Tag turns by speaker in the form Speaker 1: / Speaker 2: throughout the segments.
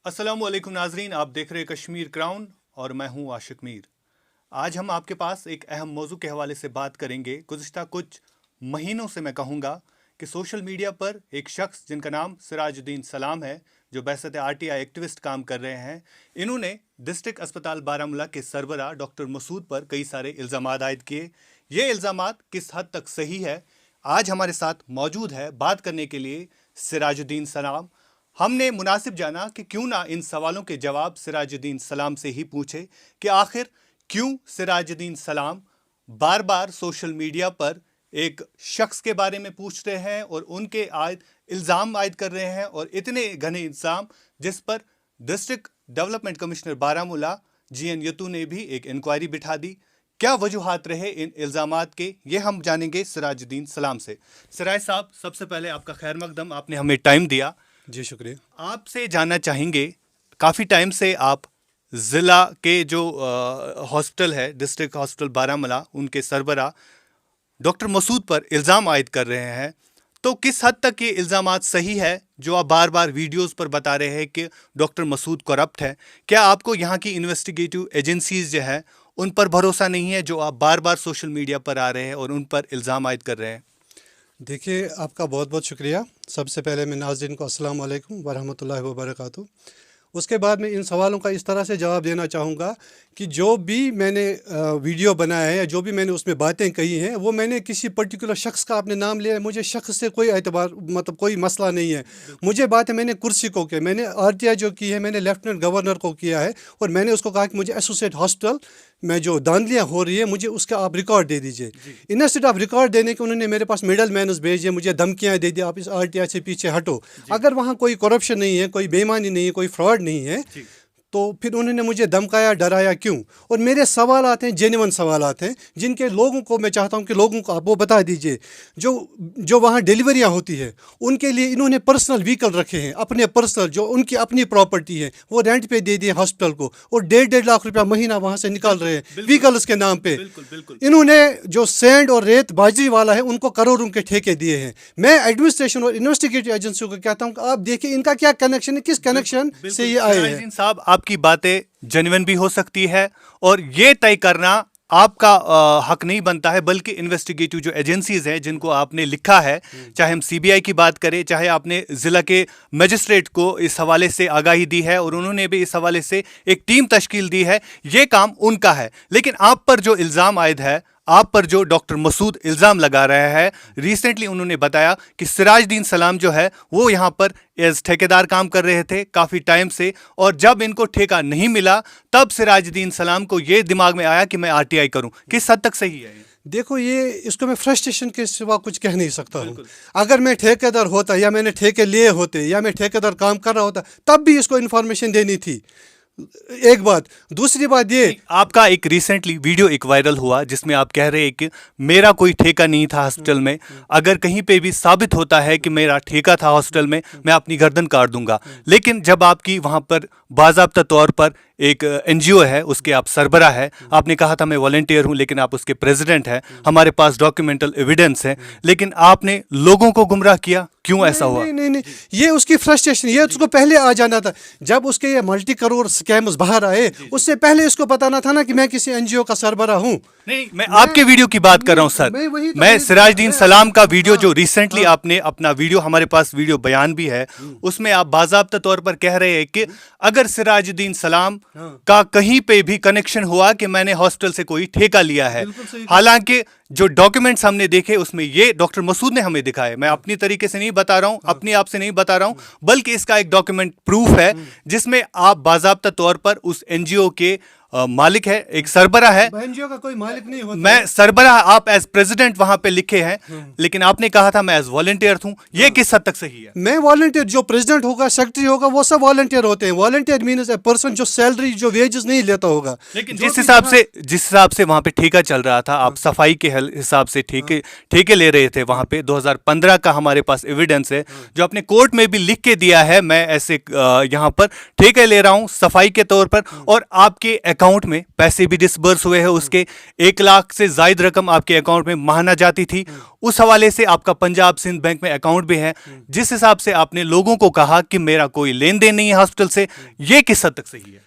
Speaker 1: अस्सलाम वालेकुम नाजरीन, आप देख रहे हैं कश्मीर क्राउन और मैं हूं आशिक मीर। आज हम आपके पास एक अहम मौजू के हवाले से बात करेंगे। गुज़िश्ता कुछ महीनों से मैं कहूँगा कि सोशल मीडिया पर एक शख्स जिनका नाम सिराजुद्दीन सलाम है, जो बैसत RTI एक्टिविस्ट काम कर रहे हैं, इन्होंने डिस्ट्रिक्ट अस्पताल बारामूला के सरबराह डॉक्टर मसूद पर कई सारे इल्ज़ाम आयद किए। ये इल्ज़ाम किस हद तक सही है, आज हमारे साथ मौजूद है बात करने के लिए सिराजुद्दीन सलाम। हमने मुनासिब जाना कि क्यों ना इन सवालों के जवाब सिराजुद्दीन सलाम से ही पूछे कि आखिर क्यों सिराजुद्दीन सलाम बार बार सोशल मीडिया पर एक शख्स के बारे में पूछ रहे हैं और उनके इल्ज़ाम आयद कर रहे हैं, और इतने घने इल्ज़ाम जिस पर district development commissioner Baramulla GN यतू ने भी एक इंक्वायरी बिठा दी। क्या वजूहात रहे इन इल्ज़ामात के, ये हम जानेंगे सिराजुद्दीन सलाम से। सिराज साहब, सबसे पहले आपका खैर मकदम, आपने हमें टाइम दिया।
Speaker 2: जी शुक्रिया।
Speaker 1: आपसे जानना चाहेंगे, काफ़ी टाइम से आप ज़िला के जो हॉस्पिटल है, डिस्ट्रिक्ट हॉस्पिटल बारामूला, उनके सरबराह डॉक्टर मसूद पर इल्ज़ाम आयद कर रहे हैं, तो किस हद तक ये इल्ज़ामात सही है जो आप बार बार वीडियोस पर बता रहे हैं कि डॉक्टर मसूद करप्ट है? क्या आपको यहाँ की इन्वेस्टिगेटिव एजेंसीज़ जो है उन पर भरोसा नहीं है, जो आप बार बार सोशल मीडिया पर आ रहे हैं और उन पर इल्ज़ाम आयद कर रहे हैं?
Speaker 2: देखिए, आपका बहुत बहुत शुक्रिया। सबसे पहले मैं नाज़रीन को अस्सलाम वालेकुम वरहमतुल्लाहि वबरकातुहू। उसके बाद मैं इन सवालों का इस तरह से जवाब देना चाहूँगा कि जो भी मैंने वीडियो बनाया है या जो भी मैंने उसमें बातें कही हैं, वो मैंने किसी पर्टिकुलर शख्स का आपने नाम लिया है। मुझे शख्स से कोई एतबार कोई मसला नहीं है। मुझे बात है, मैंने कुर्सी को किया, मैंने RTI जो की है, मैंने लेफ्टिनेंट गवर्नर को किया है, और मैंने उसको कहा कि मुझे एसोसिएट हॉस्पिटल में जो धांधलियाँ हो रही है, मुझे उसका आप रिकॉर्ड दे दीजिए। इंस्टेड ऑफ रिकॉर्ड देने के उन्होंने मेरे पास मिडल मैनस भेजे, मुझे धमकियाँ दे दी, आप इस RTI से पीछे हटो। अगर वहाँ कोई करप्शन नहीं है, कोई बेईमानी नहीं है, कोई फ्रॉड नहीं है, तो फिर उन्होंने मुझे धमकाया, डराया क्यों? और मेरे सवाल आते हैं, जेन्युइन सवाल आते हैं, जिनके लोगों को मैं चाहता हूं कि लोगों को आप वो बता दीजिए। जो वहाँ डिलीवरियाँ होती है, उनके लिए इन्होंने पर्सनल व्हीकल रखे हैं, अपने पर्सनल, जो उनकी अपनी प्रॉपर्टी है, वो रेंट पे दे दिए हॉस्पिटल को, और 1.5 लाख रुपया महीना वहाँ से निकाल रहे हैं व्हीकल्स के नाम पे। इन्होंने जो सैंड और रेत बाजरी वाला है, उनको करोड़ों के ठेके दिए हैं। मैं एडमिनिस्ट्रेशन और इन्वेस्टिगेटिव एजेंसियों को कहता हूँ कि आप देखिए इनका क्या कनेक्शन है, किस कनेक्शन से ये आए हैं।
Speaker 1: साहब, आपकी बातें जेन्युइन भी हो सकती है, और ये तय करना आपका हक नहीं बनता है, बल्कि इन्वेस्टिगेटिव जो एजेंसीज हैं जिनको आपने लिखा है, चाहे हम CBI की बात करें, चाहे आपने ज़िला के मजिस्ट्रेट को इस हवाले से आगाही दी है और उन्होंने भी इस हवाले से एक टीम तश्कील दी है, ये काम उनका है। लेकिन आप पर जो इल्ज़ाम आयद है, आप पर जो डॉक्टर मसूद इल्ज़ाम लगा रहा है, रिसेंटली उन्होंने बताया कि सिराजुद्दीन सलाम जो है वो यहाँ पर एज ठेकेदार काम कर रहे थे काफ़ी टाइम से, और जब इनको ठेका नहीं मिला तब सिराजुद्दीन सलाम को ये दिमाग में आया कि मैं RTI करूं। किस हद तक सही है?
Speaker 2: देखो, ये इसको मैं फ्रस्ट्रेशन के सिवा कुछ कह नहीं सकता हूँ। अगर मैं ठेकेदार होता, या मैंने ठेके लिए होते, या मैं ठेकेदार काम कर रहा होता, तब भी इसको इन्फॉर्मेशन देनी थी। एक बात। दूसरी बात, ये
Speaker 1: आपका एक रिसेंटली वीडियो एक वायरल हुआ जिसमें आप कह रहे हैं कि मेरा कोई ठेका नहीं था हॉस्पिटल में, अगर कहीं पे भी साबित होता है कि मेरा ठेका था हॉस्पिटल में, मैं अपनी गर्दन काट दूंगा। लेकिन जब आपकी वहां पर बाज़ाब्ता तौर पर एक NGO है, उसके आप सरबराह है, आपने कहा था मैं वॉलंटियर हूं, लेकिन आप उसके प्रेसिडेंट हैं, हमारे पास डॉक्यूमेंटल एविडेंस है, लेकिन आपने लोगों को गुमराह किया। क्यों ऐसा हुआ?
Speaker 2: नहीं, ये उसकी फ्रस्ट्रेशन, ये उसको पहले आ जाना था। जब उसके ये मल्टी करोड़ स्कैम्स बाहर आए, उससे पहले इसको बताना था ना कि मैं किसी NGO का सरबराह हूँ।
Speaker 1: नहीं, मैं आपके वीडियो की बात कर रहा हूँ सर। मैं सिराजुद्दीन सलाम का वीडियो जो रिसेंटली आपने अपना वीडियो, हमारे पास वीडियो बयान भी है, उसमें आप बाज़ाब्ता तौर पर कह रहे हैं कि अगर सिराजुद्दीन सलाम का कहीं पे भी कनेक्शन हुआ कि मैंने हॉस्पिटल से कोई ठेका लिया है, हालांकि जो डॉक्यूमेंट्स हमने देखे उसमें ये डॉक्टर मसूद ने हमें दिखाए। मैं अपनी तरीके से नहीं बता रहा हूँ, अपनी आप से नहीं बता रहा हूँ, बल्कि इसका एक डॉक्यूमेंट प्रूफ है जिसमें आप बाज़ाब्ता तौर पर उस NGO के मालिक है, एक सरबराह है।
Speaker 2: NGO का कोई मालिक नहीं होता।
Speaker 1: मैं सरबराह, आप एज प्रेसिडेंट वहां पे लिखे हैं, लेकिन आपने कहा था मैं एज वॉलंटियर हूं। ये किस हद तक सही है?
Speaker 2: मैं वॉलंटियर, जो प्रेसिडेंट होगा, सेक्रेटरी होगा, वो सब वॉलंटियर होते हैं। वॉलंटियर मीन्स ए पर्सन जो सैलरी, जो वेजेस नहीं लेता होगा।
Speaker 1: लेकिन जिस हिसाब से वहां पे ठेका चल रहा था, आप सफाई के हिसाब से ठेके ले रहे थे वहां पे, 2015 का हमारे पास एविडेंस है, जो आपने कोर्ट में भी लिख के दिया है, मैं ऐसे यहाँ पर ठेके ले रहा हूँ सफाई के तौर पर, और आपके अकाउंट में पैसे भी डिसबर्स हुए हैं, उसके 1 लाख से ज़ायद रकम आपके अकाउंट में माहाना जाती थी, उस हवाले से आपका पंजाब सिंध बैंक में अकाउंट भी है, जिस हिसाब से आपने लोगों को कहा कि मेरा कोई लेन देन नहीं है हॉस्पिटल से, ये किस हद तक सही है?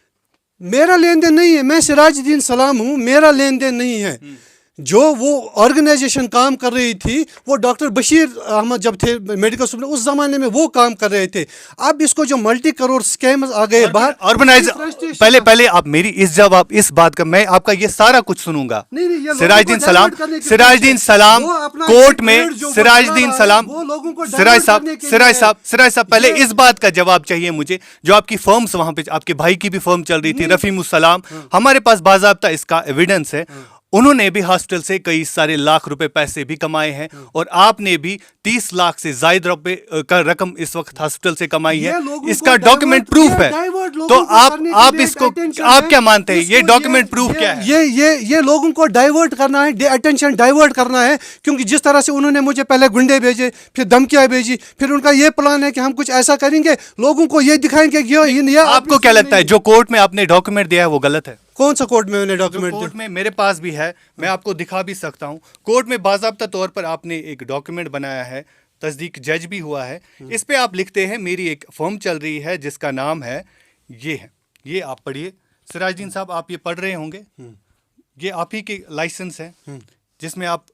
Speaker 2: मेरा लेन देन नहीं है, मैं सिराजुद्दीन सलाम हूँ, मेरा लेन देन नहीं है। जो वो ऑर्गेनाइजेशन काम कर रही थी, वो डॉक्टर बशीर अहमद जब थे मेडिकल सुपर, उस जमाने में वो काम कर रहे थे। अब इसको जो मल्टी करोड़ स्कैम्स आ गए बाहर,
Speaker 1: ऑर्गेनाइज पहले आप मेरी इस जवाब इस बात का, मैं आपका ये सारा कुछ सुनूंगा। सिराजुद्दीन सलाम कोर्ट में, सिराजुद्दीन सलाम, सिराज साहब पहले इस बात का जवाब चाहिए मुझे। जो आपकी फर्म्स वहां पे, आपके भाई की भी फर्म चल रही थी रफीमुस्सलाम, हमारे पास बाज़ाब्ता इसका एविडेंस है, उन्होंने भी हॉस्पिटल से कई सारे लाख रुपए पैसे भी कमाए हैं, और आपने भी 30 लाख से ज्यादा रुपए का रकम इस वक्त हॉस्पिटल से कमाई है। इसका डॉक्यूमेंट प्रूफ है। तो आप इसको आप क्या मानते हैं, ये डॉक्यूमेंट प्रूफ क्या है?
Speaker 2: ये लोगों को डाइवर्ट करना है, अटेंशन डाइवर्ट करना है। क्योंकि जिस तरह से उन्होंने मुझे पहले गुंडे भेजे, फिर धमकियां भेजी, फिर उनका ये प्लान है कि हम कुछ ऐसा करेंगे, लोगों को ये दिखाएंगे कि
Speaker 1: आपको क्या लगता है जो कोर्ट में आपने डॉक्यूमेंट दिया है वो गलत है?
Speaker 2: कौन सा कोर्ट में मैंने डॉक्यूमेंट?
Speaker 1: कोर्ट में मेरे पास भी है, मैं आपको दिखा भी सकता हूँ। कोर्ट में बाज़ाब्ता तौर पर आपने एक डॉक्यूमेंट बनाया है, तस्दीक जज भी हुआ है। इस पे आप लिखते हैं मेरी एक फर्म चल रही है जिसका नाम है, ये आप पढ़िए सिराजुद्दीन साहब, आप ये पढ़ रहे होंगे, ये आप ही के लाइसेंस है, जिसमें आप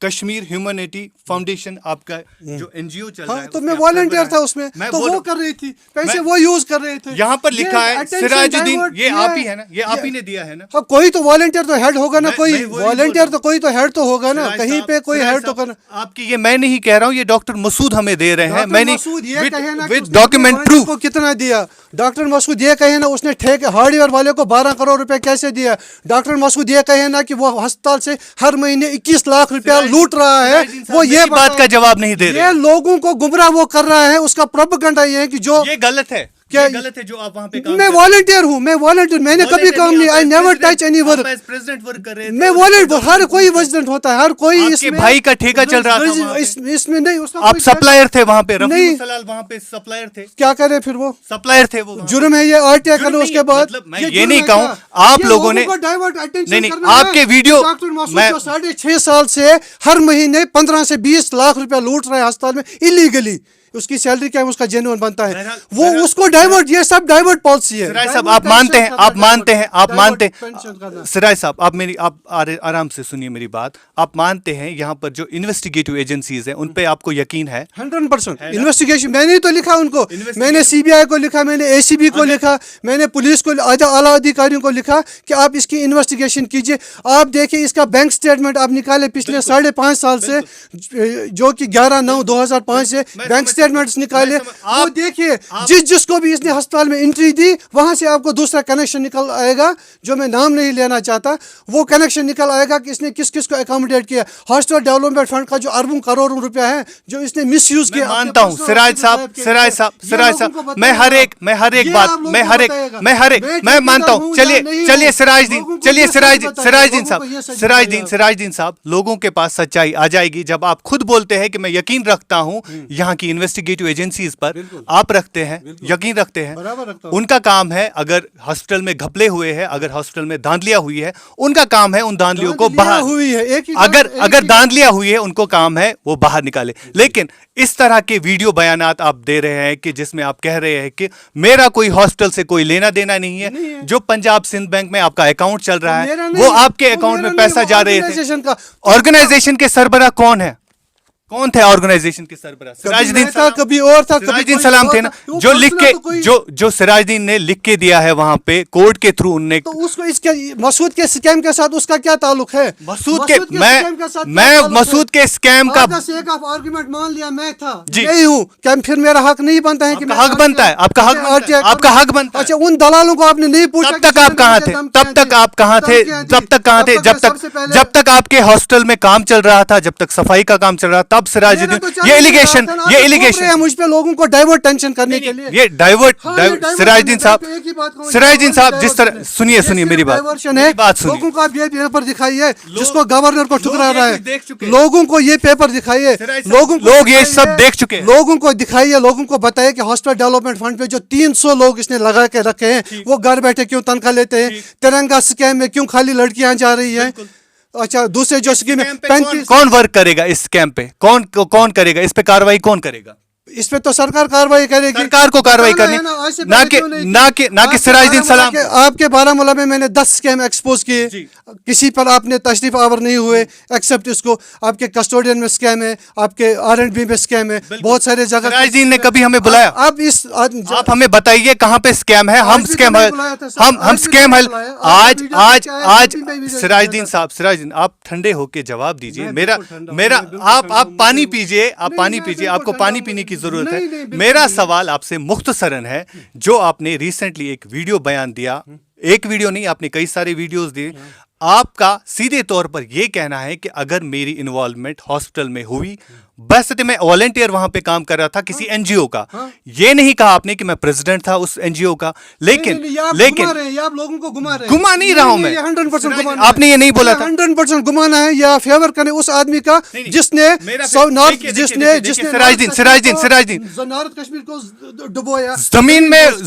Speaker 1: कश्मीर ह्यूमैनिटी फाउंडेशन आपका जो एनजीओ चल रहा है,
Speaker 2: तो मैं वॉलंटियर था उसमें, तो वो कर रही थी, पैसे वो यूज कर रहे थे।
Speaker 1: यहाँ पर लिखा है सिराजुद्दीन, ये आप ही है ना, ये आप ही ने दिया है ना?
Speaker 2: हाँ, कोई तो वॉलंटियर तो हेड होगा ना, कोई वॉलंटियर तो कोई तो हेड तो होगा ना, कहीं पे कोई हेड तो करना।
Speaker 1: आपकी ये मैं नहीं कह रहा हूँ, ये डॉक्टर मसूद हमें दे रहे हैं, मैंने विद डॉक्यूमेंट प्रूफ
Speaker 2: को कितना दिया। डॉक्टर मसूद ये कहे ना उसने ठेके हार्डवेयर वाले को 12 करोड़ रुपए कैसे दिया। डॉक्टर मसूद ये कहे ना कि वो अस्पताल से हर महीने 21 लाख रुपया लूट रहा है, वो ये
Speaker 1: बात का जवाब नहीं दे रहे।
Speaker 2: ये लोगों को गुमराह वो कर रहा है, उसका प्रोपेगेंडा ये है कि जो
Speaker 1: ये गलत है, क्या गलत है जो आप वहां पे काम
Speaker 2: मैं वॉलंटियर हूँ, मैंने कभी काम नहीं, I never touch any work.
Speaker 1: President work कर रहे थे,
Speaker 2: मैं वॉलंटियर, हर कोई प्रेसिडेंट होता है, हर कोई।
Speaker 1: इसमें भाई का ठेका चल रहा था,
Speaker 2: इसमें नहीं, उसका
Speaker 1: आप सप्लायर थे वहां पे, रफीमुस्सलाम वहां पे सप्लायर थे।
Speaker 2: क्या करे फिर वो
Speaker 1: सप्लायर थे, वो
Speaker 2: जुर्म है, ये आरटीआई करो उसके बाद।
Speaker 1: मैं ये नहीं कहूँ, आप लोगों ने नहीं, आपके वीडियो
Speaker 2: मैं 6.5 साल से हर महीने 15 से 20 लाख रुपया लूट रहे हैं अस्पताल में इलीगली। उसकी सैलरी क्या है, उसका जेन्युइन बनता है, वो उसको डाइवर्ट, ये सब डाइवर्ट पॉलिसी है।
Speaker 1: सिराज साहब आप मानते हैं, सिराज साहब आप आराम से सुनिए मेरी बात। आप मानते हैं यहाँ पर जो इन्वेस्टिगेटिव एजेंसीज हैं उन पे आपको यकीन है?
Speaker 2: 100% इन्वेस्टिगेशन, मैंने तो लिखा उनको, मैंने सीबीआई को लिखा, मैंने एसीबी को लिखा, मैंने पुलिस को, आला अधिकारियों को लिखा कि आप इसकी इन्वेस्टिगेशन कीजिए। आप देखिए इसका बैंक स्टेटमेंट आप निकाले पिछले 5.5 साल से, जो कि 11/9/2005 से बैंक स्टेटमेंट्स निकाले, वो देखिए जिसको भी इसने अस्पताल में एंट्री दी, वहां से आपको दूसरा कनेक्शन निकल आएगा, जो मैं नाम नहीं लेना चाहता, वो कनेक्शन निकल आएगा कि इसने किस किस को अकोमोडेट किया। हॉस्पिटल डेवलपमेंट फंड का जो अरबों करोड़ों रुपया है जो इसने मिसयूज किया।
Speaker 1: मानता हूं सिराज साहब, मैं हर एक बात मैं मानता हूं। चलिए सिराजुद्दीन साहब, लोगों के पास सच्चाई आ जाएगी जब आप खुद बोलते हैं कि मैं यकीन रखता हूं यहाँ की इन्वेस्टिगेटिव एजेंसीज पर। आप रखते हैं, यकीन रखते हैं, उनका काम है, अगर हॉस्पिटल में घपले हुए हैं, अगर हॉस्पिटल में धांधलियां हुई है, उनका काम है उन धांधलियों को बाहर, अगर धांधलियां हुई है उनको काम है वो बाहर निकाले। लेकिन इस तरह के वीडियो बयानात आप दे रहे हैं कि जिसमें आप कह रहे हैं कि मेरा कोई हॉस्पिटल से कोई लेना देना नहीं है, जो पंजाब सिंध बैंक में आपका अकाउंट चल रहा है वो आपके अकाउंट में पैसा जा रहे थे। ऑर्गेनाइजेशन के सरबराह कौन है, कौन थे ऑर्गेनाइजेशन के सरबराह? सिराजुद्दीन
Speaker 2: कभी और था,
Speaker 1: सिराजुद्दीन सलाम थे ना, जो लिख के जो सिराजुद्दीन ने लिख के दिया है वहां पे कोर्ट के थ्रू उनने,
Speaker 2: तो उसको इसके मसूद के स्कैम के साथ उसका क्या ताल्लुक है?
Speaker 1: मसूद के मैं मसूद के स्कैम का
Speaker 2: आर्गुमेंट मान लिया, मैं था यही हूँ, क्या फिर मेरा हक नहीं बनता है? कि
Speaker 1: हक बनता है, आपका हक बनता है।
Speaker 2: अच्छा, उन दलालों को आपने नहीं पूछा
Speaker 1: तब तक आप कहाँ थे? जब तक आपके हॉस्पिटल में काम चल रहा था, जब तक सफाई का काम चल रहा था, अब सिराजुद्दीन ये एलिगेशन
Speaker 2: मुझ पे लोगों को डाइवर्ट टेंशन करने के लिए,
Speaker 1: ये डाइवर्ट सिराजुद्दीन साहब जिस तरह सुनिए मेरी बात
Speaker 2: है, लोगों को आप ये पेपर दिखाइए जिसको गवर्नर को ठुकरा रहा है, लोगों को ये पेपर दिखाइए,
Speaker 1: लोग ये सब देख चुके हैं,
Speaker 2: लोगों को दिखाइए, लोगों को बताइए कि हॉस्पिटल डेवलपमेंट फंड पे जो 300 लोग इसने लगा के रखे हैं वो घर बैठे क्यों तनख्वाह लेते हैं, तिरंगा स्कैम में क्यों खाली लड़कियां जा रही हैं। अच्छा, दूसरे जो स्कीम है 35
Speaker 1: कौन वर्क करेगा इस कैंप पे, कौन करेगा इस पे, कार्रवाई कौन करेगा?
Speaker 2: इस पे तो सरकार कार्रवाई करेगी,
Speaker 1: सरकार को कार्रवाई करनी, ना कि सिराजुद्दीन सलाम।
Speaker 2: आपके बारामूला में मैंने 10 स्कैम एक्सपोज किए, किसी पर आपने तशरीफ आवर नहीं हुए एक्सेप्ट इसको। आपके कस्टोडियन में स्कैम है, आपके R&B में स्कैम है, बहुत सारे जगह।
Speaker 1: सिराजुद्दीन ने कभी हमें बुलाया? आप हमें बताइए कहाँ पे स्कैम है, हम स्कैम है आज सिराजुद्दीन आप ठंडे होके जवाब दीजिए। मेरा आप पानी पीजिए, आपको पानी पीने की जरूरत है। मेरा सवाल आपसे मुख्तसरन है, जो आपने रिसेंटली एक वीडियो बयान दिया, एक वीडियो नहीं आपने कई सारे वीडियोस दिए, आपका सीधे तौर पर यह कहना है कि अगर मेरी इन्वॉल्वमेंट हॉस्पिटल में हुई, बस मैं वॉलंटियर वहां पे काम कर रहा था किसी एनजीओ का, ये नहीं कहा आपने कि मैं प्रेसिडेंट था उस एनजीओ का। लेकिन
Speaker 2: आप लोगों को
Speaker 1: घुमा नहीं रहा हूं मैं,
Speaker 2: 100%
Speaker 1: आपने ये नहीं बोला था।
Speaker 2: 100% घुमाना है या फेवर करने उस आदमी का जिसने
Speaker 1: सिराजुद्दीन
Speaker 2: नॉर्थ कश्मीर को डुबोया,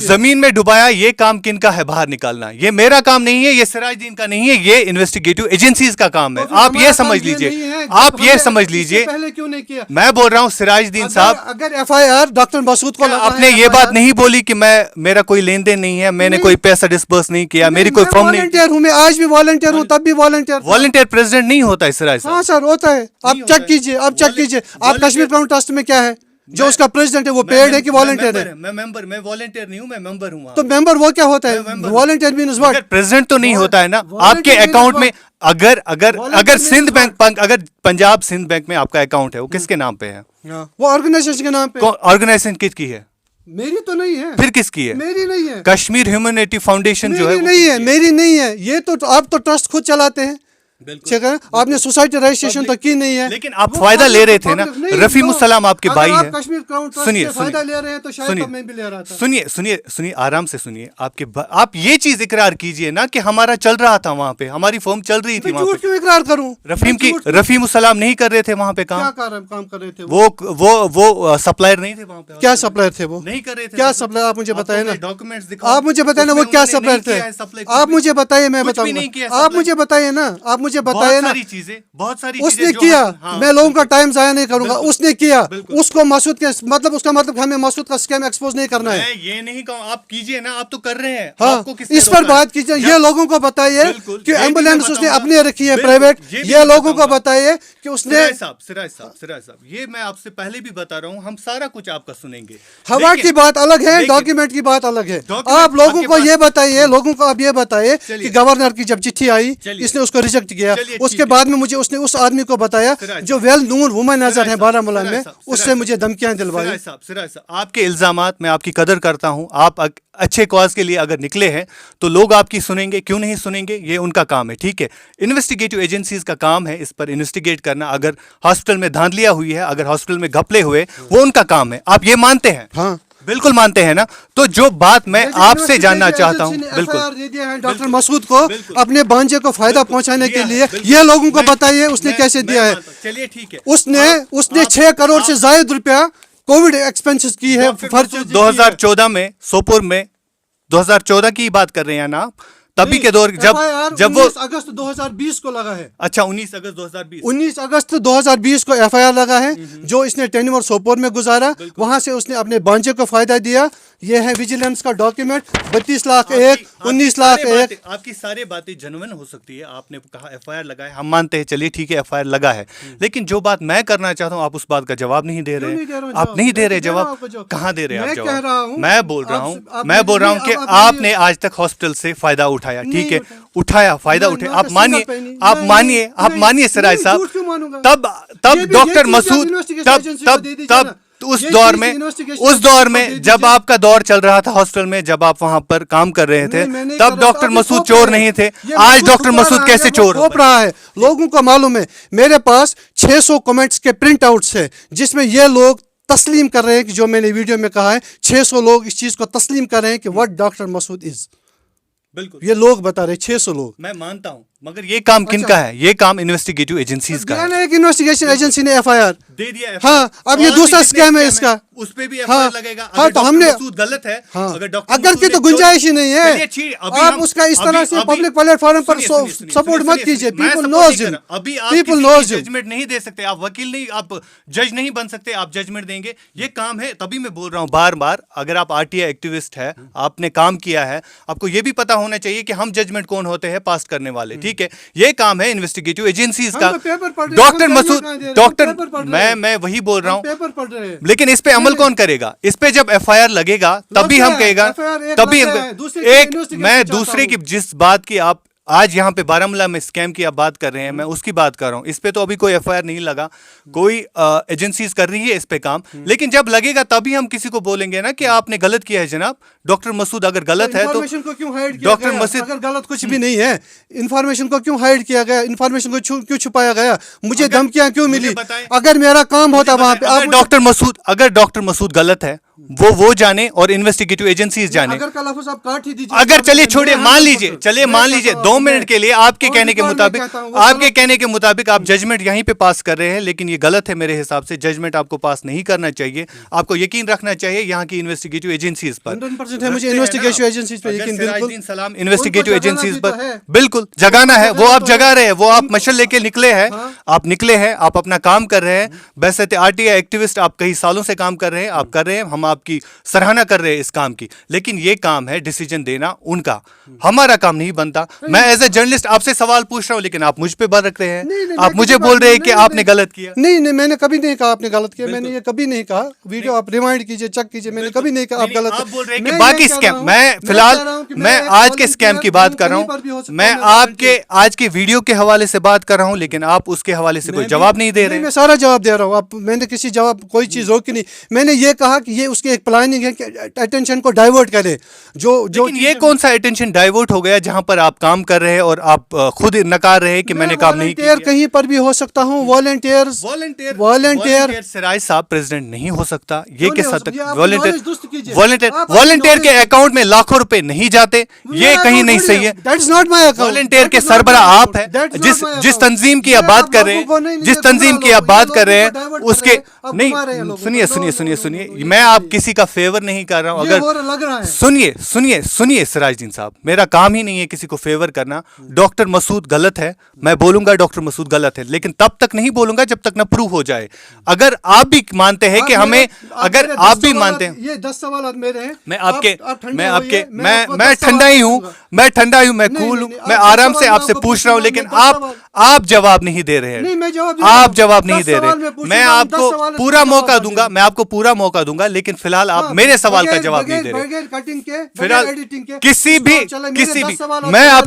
Speaker 1: जमीन में डुबाया। ये काम किनका है बाहर निकालना? ये मेरा काम नहीं है, ये सिराजुद्दीन का नहीं है, ये इन्वेस्टिगेटिव एजेंसीज का काम है। आप ये समझ लीजिए,
Speaker 2: पहले क्यों नहीं किया?
Speaker 1: मैं बोल रहा हूँ सिराजुद्दीन साहब,
Speaker 2: अगर FIR डॉक्टर मसूद को
Speaker 1: आपने ये बात नहीं बोली कि मेरा कोई लेन देन नहीं है, मैंने कोई पैसा डिस्बर्स नहीं किया, मेरी कोई फॉर्म नहीं।
Speaker 2: वॉलंटियर हूँ मैं, आज भी वॉलंटियर हूँ, तब भी
Speaker 1: वॉलंटियर प्रेसिडेंट नहीं होता है सिराज।
Speaker 2: हाँ सर होता है, आप चेक कीजिए। आप कश्मीर क्राउन ट्रस्ट में क्या है, जो उसका प्रेसिडेंट है वो पेड है कि वॉलंटियर है?
Speaker 1: मैं वॉलंटियर नहीं हूँ, मैं मेंबर हूँ।
Speaker 2: तो मेंबर वो क्या होता है? Volunteer means what?
Speaker 1: प्रेसिडेंट तो नहीं होता है ना आपके अकाउंट में। अगर सिंध बैंक, अगर पंजाब सिंध बैंक में आपका अकाउंट है, वो किसके नाम पे है?
Speaker 2: वो ऑर्गेनाइजेशन के नाम पे।
Speaker 1: ऑर्गेनाइजेशन किसकी है?
Speaker 2: मेरी तो नहीं है।
Speaker 1: फिर किसकी है?
Speaker 2: मेरी नहीं है।
Speaker 1: कश्मीर ह्यूमैनिटी फाउंडेशन जो है
Speaker 2: नहीं है, मेरी नहीं है। ये तो आप तो ट्रस्ट खुद चलाते हैं, ठीक है, आपने सोसाइटी रजिस्ट्रेशन तो की नहीं है।
Speaker 1: लेकिन आप फायदा ले रहे थे ना। रफीमुस्सलाम आपके भाई है।
Speaker 2: कश्मीर क्राउन ट्रस्ट से फायदा ले रहे हैं तो शायद तो मैं भी ले रहा था।
Speaker 1: सुनिए आराम से सुनिए। आप ये चीज इकरार कीजिए ना कि हमारा चल रहा था वहाँ पे, हमारी फर्म चल रही थी वहाँ पे।
Speaker 2: क्यों इकरार करूं?
Speaker 1: रफीमुस्सलाम नहीं कर रहे थे वहाँ पे काम
Speaker 2: कर रहे थे?
Speaker 1: वो सप्लायर नहीं थे वहाँ पे।
Speaker 2: क्या सप्लायर थे? वो
Speaker 1: नहीं कर रहे थे।
Speaker 2: क्या सप्लायर? आप मुझे बताए ना,
Speaker 1: डॉक्यूमेंट्स दिखाओ।
Speaker 2: आप मुझे बताए ना वो क्या सप्लायर थे? आप मुझे बताइए, मैं बताऊंगा। आप मुझे बताइए ना, आप मुझे बताइए ना।
Speaker 1: बहुत सारी
Speaker 2: उसने किया। मैं लोगों का टाइम जाया नहीं करूंगा। उसने किया, उसको मसूद के मतलब उसका मतलब हमें मसूद का स्कैम एक्सपोज नहीं करना है।
Speaker 1: ये नहीं कहूँ, आप कीजिए ना, आप तो कर रहे हैं।
Speaker 2: हाँ, इस पर बात कीजिए। ये लोगों को बताइए कि एम्बुलेंस उसने अपने रखी है प्राइवेट। ये लोगों को बताइए कि उसने।
Speaker 1: सिराज साहब, ये मैं आपसे पहले भी बता रहा हूँ, हम सारा कुछ आपका सुनेंगे।
Speaker 2: हवा की बात अलग है, डॉक्यूमेंट की बात अलग है। आप लोगों को ये बताइए, लोगों को आप ये बताइए कि गवर्नर की जब चिट्ठी आई, इसने उसको रिजेक्ट किया। उसके बाद में मुझे उसने उस आदमी को बताया जो वेल नून वुमनाइजर है बारामूला में, उससे मुझे धमकियां दिलवाई।
Speaker 1: सिराज साहब, आपके इल्जामात, मैं आपकी कदर करता हूं। आप अच्छे कॉज के लिए अगर निकले हैं तो लोग आपकी सुनेंगे, क्यों नहीं सुनेंगे? ये उनका काम है, ठीक है। इन्वेस्टिगेटिव एजेंसीज का काम है इस पर इन्वेस्टिगेट करना। अगर हॉस्पिटल में धांधलियां हुई है, अगर हॉस्पिटल में घपले हुए, वो उनका काम है। आप ये मानते हैं?
Speaker 2: हाँ
Speaker 1: बिल्कुल मानते हैं ना। तो जो बात मैं आपसे जानना चाहता हूँ,
Speaker 2: बिल्कुल डॉक्टर मसूद को अपने भांजे को फायदा पहुंचाने के लिए, ये लोगों को बताइए उसने कैसे दिया है।
Speaker 1: चलिए ठीक है।
Speaker 2: उसने 6 करोड़ से ज्यादा रुपया कोविड एक्सपेंसेस की है।
Speaker 1: 2014 में सोपोर में 2014 की बात कर रहे हैं ना आप? तभी के दौर जब वो
Speaker 2: 19 अगस्त 2020 को लगा है।
Speaker 1: अच्छा, 19 अगस्त 2020।
Speaker 2: 19 अगस्त 2020 को FIR लगा है, जो इसने टेनिमोर सोपोर में गुजारा। वहां से उसने अपने भांजे को फायदा दिया। ये है विजिलेंस का डॉक्यूमेंट। 32 लाख 1, 19 लाख 1।
Speaker 1: आपकी सारी बातें जेन्युइन हो सकती है। आपने कहा FIR लगा है, हम मानते हैं, चलिए ठीक है FIR लगा है। लेकिन जो बात मैं करना चाहता हूँ, आप उस बात का जवाब नहीं दे रहे। आप नहीं दे रहे जवाब। कहाँ दे रहे आप जवाब? मैं बोल रहा हूँ कि आपने आज तक हॉस्पिटल से फायदा उठाया, ठीक है, उठाया, फायदा उठाया। आप मानिए सिराज साहब, तब डॉक्टर मसूद, تو اس دور میں جب آپ کا دور چل رہا تھا ہاسٹل میں، جب آپ وہاں پر کام کر رہے تھے، تب ڈاکٹر مسعود چور نہیں تھے. آج ڈاکٹر مسعود کیسے چور
Speaker 2: ہو رہا ہے؟ لوگوں کو معلوم ہے. میرے پاس 600 کمنٹس کے پرنٹ آؤٹس ہیں جس میں یہ لوگ تسلیم کر رہے ہیں کہ جو میں نے ویڈیو میں کہا ہے، 600 لوگ اس چیز کو تسلیم کر رہے ہیں کہ وٹ ڈاکٹر مسعود از.
Speaker 1: بالکل
Speaker 2: یہ لوگ بتا رہے 600 لوگ.
Speaker 1: میں مانتا ہوں، مگر یہ کام کن کا ہے؟ یہ کام انویسٹیگیٹو ایجنسیز کا ہے.
Speaker 2: ایک انویسٹیگیشن ایجنسی نے ایف آئی آر
Speaker 1: دے دیا.
Speaker 2: ہاں، اب یہ دوسرا اسکیم ہے اس کا،
Speaker 1: اس پہ بھی ایف آئی آر لگے گا.
Speaker 2: ہاں تو ہم نے
Speaker 1: غلط ہے،
Speaker 2: اگر کی تو گنجائش ہی نہیں ہے. آپ اس کا اس طرح سے پبلک پلیٹ فارم پر سپورٹ مت کیجیے. پیپل نوز ہم، پیپل نوز ہم.
Speaker 1: ججمنٹ نہیں دے سکتے آپ، وکیل نہیں، آپ جج نہیں بن سکتے، آپ ججمنٹ دیں گے. یہ کام ہے، تبھی میں بول رہا ہوں بار بار، اگر آپ آر ٹی آئی ایکٹیوسٹ ہے، آپ نے کام کیا ہے، آپ کو یہ بھی پتا ہونا چاہیے کہ ہم ججمنٹ کون ہوتے ہیں پاس کرنے والے. ٹھیک ہے، یہ کام ہے انویسٹیگیٹو ایجنسیز کا. ڈاکٹر مسعود، میں وہی بول رہا ہوں، لیکن اس پہ عمل کون کرے گا؟ اس پہ جب ایف آئی آر لگے گا تبھی ہم کہے گا. تبھی ایک میں دوسرے کی، جس بات کی آپ آج یہاں پہ بارہمولہ میں اسکیم کی آپ بات کر رہے ہیں، میں اس کی بات کر رہا ہوں. اس پہ تو ابھی کوئی ایف آئی آر نہیں لگا، کوئی ایجنسیز کر رہی ہے اس پہ کام، لیکن جب لگے گا تبھی ہم کسی کو بولیں گے نا کہ آپ نے غلط کیا ہے. جناب ڈاکٹر مسعود اگر غلط ہے تو
Speaker 2: ڈاکٹر مسعود اگر غلط کچھ بھی نہیں ہے، انفارمیشن کو کیوں ہائڈ کیا گیا؟ انفارمیشن کو کیوں چھپایا گیا؟ مجھے دھمکیاں کیوں ملی؟ اگر میرا کام ہوتا وہاں پہ،
Speaker 1: اگر ڈاکٹر مسعود غلط ہے وہ جانے اور انویسٹیگیٹو ایجنسیز جانے. اگر چلیے چھوڑیے، مان لیجیے 2 منٹ کے لیے آپ کے کہنے کے مطابق آپ ججمنٹ یہیں پہ پاس کر رہے ہیں، لیکن یہ غلط ہے. میرے حساب سے ججمنٹ آپ کو پاس نہیں کرنا چاہیے. آپ کو یقین رکھنا چاہیے یہاں کی انویسٹیگیٹو ایجنسیز پر.
Speaker 2: مجھے انویسٹیگیشن ایجنسیز پر یقین، بالکل
Speaker 1: سلام انویسٹیگیٹو ایجنسیز پر بالکل جگانا ہے. وہ آپ جگا رہے ہیں، وہ آپ مشل لے کے نکلے ہیں، آپ اپنا کام کر رہے ہیں. بحثیت آر ٹی آئی ایکٹیوسٹ آپ کئی سالوں سے کام کر رہے ہیں، آپ کر رہے ہیں، ہم آپ کی سراہنا کر رہے ہیں اس کام کی. لیکن یہ کام ہے ڈیسیجن دینا ان کا، ہمارا کام نہیں بنتا. میں ایز اے جرنلسٹ آپ سے سوال پوچھ رہا ہوں، لیکن آپ مجھ پہ بات رکھ رہے ہیں. آپ مجھے بول رہے ہیں کہ آپ نے غلط کیا.
Speaker 2: نہیں، میں نے کبھی نہیں کہا آپ نے غلط کیا. میں نے یہ کبھی نہیں کہا. ویڈیو آپ ریوائنڈ کیجئے، چیک کیجئے. میں نے کبھی نہیں کہا آپ غلط.
Speaker 1: آپ بول رہے ہیں کہ باقی اسکیم، میں فی الحال میں آج کے اسکیم کی بات کر رہا ہوں. میں آپ کے آج کے ویڈیو کے حوالے سے بات کر رہا ہوں، لیکن آپ اس کے حوالے سے کوئی جواب نہیں دے رہے.
Speaker 2: میں سارا جواب دے رہا ہوں. میں نے کسی جواب کوئی چیز روکی نہیں. میں نے یہ کہا کہ یہ اس کی ایک پلاننگ ہے کہ اٹینشن کو ڈائیورٹ کرے.
Speaker 1: لیکن یہ کون سا اٹینشن ڈائیورٹ ہو گیا جہاں پر آپ کام کر رہے ہیں اور آپ خود نکار رہے کہ میں نے کام نہیں کیا؟
Speaker 2: کہیں پر بھی ہو سکتا ہوں. والنٹیئر
Speaker 1: سراج صاحب پریزیڈنٹ نہیں ہو سکتا. یہ کس حد تک والنٹیئر کے اکاؤنٹ میں لاکھوں روپے نہیں جاتے؟ یہ کہیں نہیں صحیح ہے. والنٹیئر کے سربراہ آپ ہیں. جس تنظیم کی آپ بات کر رہے ہیں، اس کے نہیں. سنیے، میں آپ کسی کا فیور نہیں کر رہا ہوں. اگر سنیے سراج الدین صاحب، میرا کام ہی نہیں ہے کسی کو فیور کرنا. ڈاکٹر مسعود غلط ہے، میں بولوں گا ڈاکٹر مسعود غلط ہے، لیکن تب تک نہیں بولوں گا جب تک نہ پروو ہو جائے. اگر آپ بھی مانتے ہیں کہ ہمیں، اگر آپ بھی مانتے ہیں،
Speaker 2: یہ 10 سوالات میرے ہیں.
Speaker 1: میں ٹھنڈا ہی ہوں، میں کول ہوں، میں آرام سے آپ سے پوچھ رہا ہوں، لیکن آپ جواب نہیں دے رہے ہیں. آپ جواب نہیں دے رہے. میں آپ کو پورا موقع دوں گا، لیکن فی الحال آپ میرے سوال کا جواب نہیں دے رہے. کسی بھی میں آپ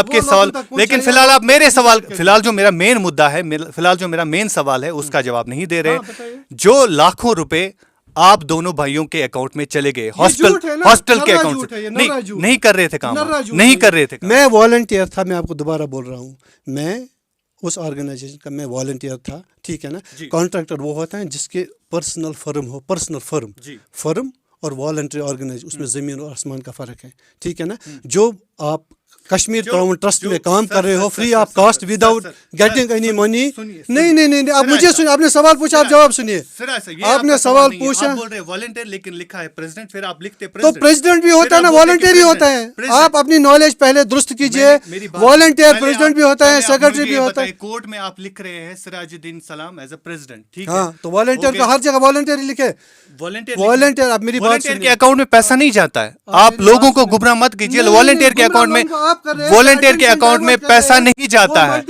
Speaker 1: کے سوال، لیکن فی الحال آپ میرے سوال، فی الحال جو میرا مین مدعا ہے، فی الحال جو میرا مین سوال ہے، اس کا جواب نہیں دے رہے. جو لاکھوں روپے آپ دونوں بھائیوں کے اکاؤنٹ میں چلے گئے، ہاسٹل کے اکاؤنٹ سے نہیں کر رہے تھے کام، نہیں کر رہے تھے.
Speaker 2: میں والنٹیئر تھا. میں آپ کو دوبارہ بول رہا ہوں، میں اس آرگنائزیشن کا میں والنٹیئر تھا. ٹھیک ہے نا. کانٹریکٹر وہ ہوتا ہے جس کے پرسنل فرم اور والنٹری آرگنائزیشن، اس میں زمین اور آسمان کا فرق ہے. ٹھیک ہے نا. جو آپ کشمیر کراؤن ٹرسٹ میں کام کر رہے ہو free of cost without getting any money. نہیں، آپ مجھے سنیے. آپ نے سوال پوچھا، آپ جواب سنیے. آپ نے سوال پوچھا،
Speaker 1: بول رہے والنٹیئر لیکن لکھا ہے پریزیڈنٹ، پھر آپ لکھتے
Speaker 2: تو پریزیڈنٹ بھی ہوتا ہے نا، والنٹیئر ہی ہوتا ہے. آپ اپنی نالج پہلے درست کیجئے. والنٹیئر پریزیڈنٹ بھی ہوتا ہے، سیکرٹری بھی ہوتا ہے.
Speaker 1: کورٹ میں آپ لکھ رہے ہیں سراج الدین سلام ایز اے پریزیڈنٹ. ٹھیک ہے.
Speaker 2: ہاں، تو والنٹیئر کا ہر جگہ والنٹیئر ہی لکھے. والنٹیئر، اب میری بات سنیے.
Speaker 1: کے اکاؤنٹ میں پیسہ نہیں جاتا ہے. آپ لوگوں کو گمراہ مت کیجیے. والنٹیئر کے اکاؤنٹ میں پیسہ نہیں جاتا ہے.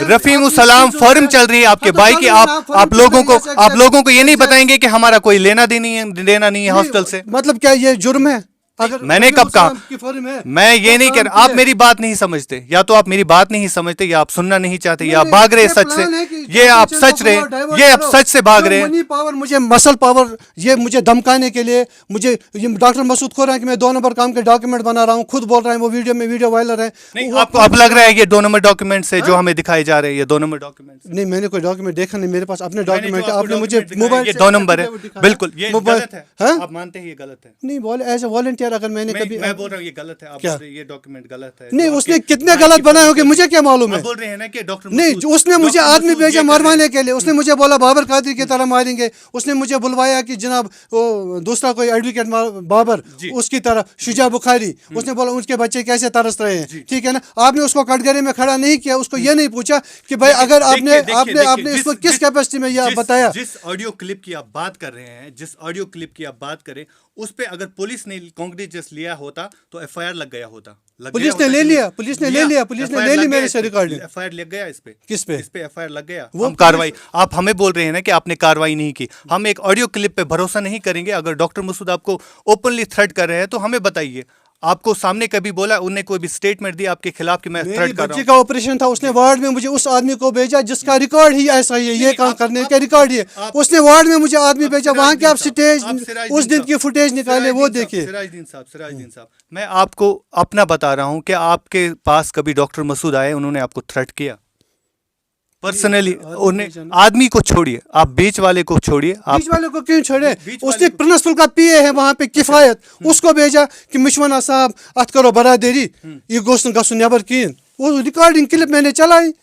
Speaker 1: رفیع السلام فرم چل رہی ہے آپ کے بھائی کی. آپ لوگوں کو یہ نہیں بتائیں گے کہ ہمارا کوئی لینا دینا نہیں ہے ہاسٹل سے.
Speaker 2: مطلب کیا یہ جرم ہے؟ अगर
Speaker 1: मैंने
Speaker 2: नबी
Speaker 1: कब कहा?
Speaker 2: की फर्म है,
Speaker 1: मैं ये
Speaker 2: तो
Speaker 1: नहीं कह
Speaker 2: काम
Speaker 1: रहा, आप
Speaker 2: किए।
Speaker 1: मेरी बात नहीं समझते, या तो आप मेरी बात नहीं समझते, या आप सुनना नहीं चाहते, या आप
Speaker 2: नहीं,
Speaker 1: भाग रहे
Speaker 2: ये
Speaker 1: सच से।
Speaker 2: प्लान है कि
Speaker 1: ये आप
Speaker 2: attention
Speaker 1: सच
Speaker 2: को
Speaker 1: रहे,
Speaker 2: divert
Speaker 1: ये आप
Speaker 2: करो।
Speaker 1: सच से भाग
Speaker 2: जो
Speaker 1: रहे हैं।
Speaker 2: मनी पावर, मुझे मसल पावर, ये मुझे धमकाने के लिए, मुझे ये डॉक्टर मसूद खोर है कि मैं 2 नंबर काम के डॉक्यूमेंट बना रहा हूँ, खुद बोल रहा है, वो वीडियो में वीडियो वायरल है।
Speaker 1: नहीं,
Speaker 2: वो
Speaker 1: आपको अब लग रहा है ये 2 नंबर डॉक्यूमेंट से जो हमें दिखाए जा रहे हैं, ये 2 नंबर डॉक्यूमेंट
Speaker 2: नहीं, मैंने कोई डॉक्यूमेंट देखा नहीं, मेरे पास अपने
Speaker 1: मैंने जो
Speaker 2: डॉक्यूमेंट है।
Speaker 1: आपको
Speaker 2: आपने मुझे
Speaker 1: document दिखाए,
Speaker 2: मोबाइल
Speaker 1: ये
Speaker 2: से
Speaker 1: 2 नंबर है,
Speaker 2: affidavit दिखाया।
Speaker 1: बिल्कुल ये
Speaker 2: मोबाइल-
Speaker 1: गलत है।
Speaker 2: हाँ?
Speaker 1: आप मानते हैं ये गलत है?
Speaker 2: नहीं बोले, एज ए वॉलंटियर अगर मैंने कभी
Speaker 1: मैं बोल रहा हूँ ये गलत है, आप
Speaker 2: क्या?
Speaker 1: बोल रहे हैं ये डॉक्यूमेंट गलत है।
Speaker 2: नहीं,
Speaker 1: जो
Speaker 2: उसने
Speaker 1: आपके
Speaker 2: कितने
Speaker 1: भाई
Speaker 2: गलत
Speaker 1: की
Speaker 2: बनाए
Speaker 1: फर्म
Speaker 2: होंगे
Speaker 1: से-
Speaker 2: मुझे क्या मालूम है?
Speaker 1: आप बोल रहे हैं ना कि डॉक्टर
Speaker 2: नहीं,
Speaker 1: मसूद-
Speaker 2: जो उसने मुझे
Speaker 1: डॉक्टर
Speaker 2: आदमी
Speaker 1: मसूद ये
Speaker 2: भेजा
Speaker 1: कर रहे
Speaker 2: मरवाने
Speaker 1: हैं।
Speaker 2: के लिए, उसने मुझे बोला बाबर कादरी की तरह मारेंगे, उसने मुझे बुलवाया कि जनाब वो दूसरा कोई एडवोकेट बाबर
Speaker 1: जी।
Speaker 2: उसकी तरह शुजा बुखारी, उसने बोला उनके बच्चे कैसे तरस रहे हैं, ठीक है ना। आपने उसको कटघरे में खड़ा नहीं किया, उसको ये नहीं पूछा कि भाई अगर आपने इसको किस कैपेसिटी में ये बताया।
Speaker 1: जिस ऑडियो क्लिप की आप बात कर रहे हैं, जिस ऑडियो क्लिप की आप बात करें, उस पे अगर पुलिस ने कॉन्ग्रेचुलेट लिया होता तो एफआईआर लग गया होता।
Speaker 2: पुलिस ने ले लिया, पुलिस ने ले लिया, पुलिस ने ले ली मेरे से रिकॉर्डिंग।
Speaker 1: एफआईआर लग गया इस पे।
Speaker 2: किस पे?
Speaker 1: इस पे एफआईआर लग गया।
Speaker 2: वो
Speaker 1: हम कार्रवाई, आप हमें बोल रहे हैं ना कि आपने कार्रवाई नहीं की। हम एक ऑडियो क्लिप पे भरोसा नहीं करेंगे। अगर डॉक्टर मसूद आपको ओपनली थ्रेट कर रहे हैं तो हमें बताइए, आपको सामने कभी बोला, उन्हें कोई भी स्टेटमेंट दी आपके खिलाफ कि मैं
Speaker 2: मेरी
Speaker 1: थ्रेट कर रहा
Speaker 2: बच्ची
Speaker 1: हूं?
Speaker 2: का ऑपरेशन था, उसने वार्ड में मुझे उस आदमी को भेजा जिसका रिकॉर्ड ही ऐसा ही है, ये काम करने का रिकॉर्ड ही है। उसने वार्ड में मुझे आदमी भेजा, वहां के आप स्टेज उस दिन की फुटेज निकाले, वो देखिए।
Speaker 1: सिराजुद्दीन साहब, मैं आपको अपना बता रहा हूं कि आपके पास कभी डॉक्टर मसूद आए, उन्होंने आपको थ्रेट किया पर्सनली? उन्हें आदमी को छोड़िए, आप बीच वाले को छोड़िए, आप
Speaker 2: बीच वाले को क्यों छोड़े?
Speaker 1: बीच वाले
Speaker 2: उसने
Speaker 1: को-
Speaker 2: प्रिंसिपल का पीए है वहां पे किफायत, उसको भेजा कि मिशवाना साहब अत करो बरादरी, ये गोश्त गसुन नबर कीन। वो रिकॉर्डिंग क्लिप मैंने चलाई,